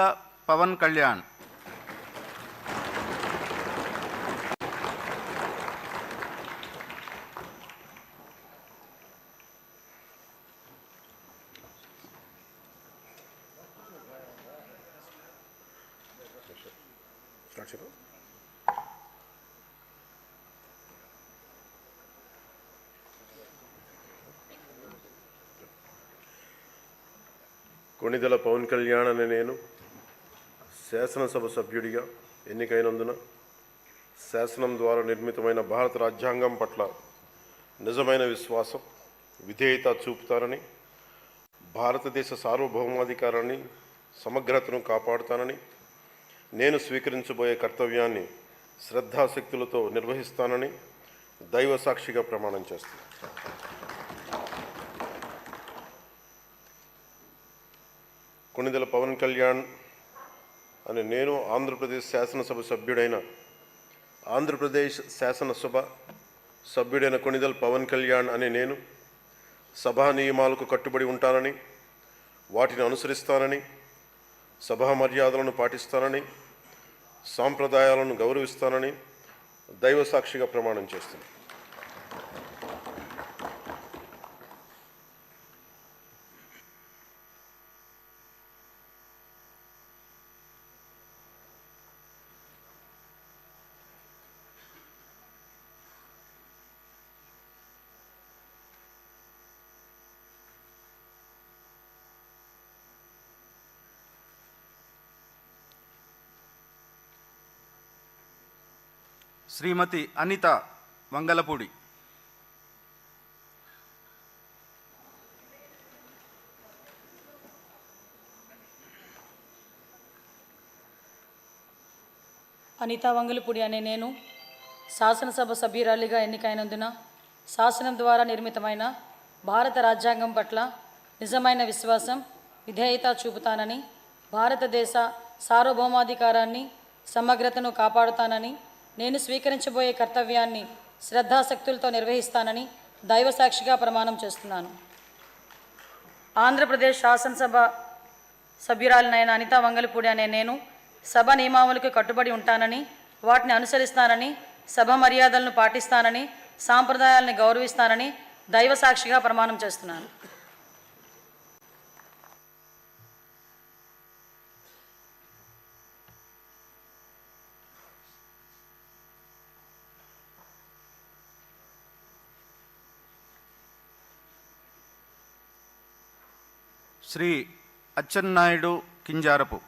పవన్ కళ్యాణ్. కొణిదెల పవన్ కళ్యాణ్ అనే నేను శాసనసభ సభ్యుడిగా ఎన్నికైనందున శాసనం ద్వారా నిర్మితమైన భారత రాజ్యాంగం పట్ల నిజమైన విశ్వాసం, విధేయత చూపుతానని, భారతదేశ సార్వభౌమాధికారాన్ని, సమగ్రతను కాపాడుతానని, నేను స్వీకరించబోయే కర్తవ్యాన్ని శ్రద్ధాశక్తులతో నిర్వహిస్తానని దైవ సాక్షిగా ప్రమాణం చేస్తాను. కొణిదెల పవన్ కళ్యాణ్ అనే నేను ఆంధ్రప్రదేశ్ శాసనసభ సభ్యుడైన కొణిదెల పవన్ కళ్యాణ్ అనే నేను సభా నియమాలకు కట్టుబడి ఉంటానని, వాటిని అనుసరిస్తానని, సభా మర్యాదలను పాటిస్తానని, సాంప్రదాయాలను గౌరవిస్తానని దైవ సాక్షిగా ప్రమాణం చేస్తున్నాను. శ్రీమతి అనిత వంగలపూడి. అనిత వంగలపూడి అనే నేను శాసనసభ సభ్యురాలిగా ఎన్నికైనందున శాసనం ద్వారా నిర్మితమైన భారత రాజ్యాంగం పట్ల నిజమైన విశ్వాసం, విధేయత చూపుతానని, భారతదేశ సార్వభౌమాధికారాన్ని, సమగ్రతను కాపాడుతానని, నేను స్వీకరించబోయే కర్తవ్యాన్ని శ్రద్ధాశక్తులతో నిర్వహిస్తానని దైవ సాక్షిగా ప్రమాణం చేస్తున్నాను. ఆంధ్రప్రదేశ్ శాసనసభ సభ్యురాలినైన అనిత వంగలపూడి అనే నేను సభ నియమావళికి కట్టుబడి ఉంటానని, వాటిని అనుసరిస్తానని, సభ మర్యాదలను పాటిస్తానని, సాంప్రదాయాలను గౌరవిస్తానని దైవ సాక్షిగా ప్రమాణం చేస్తున్నాను. శ్రీ అచ్చెన్నాయుడు కింజారపు.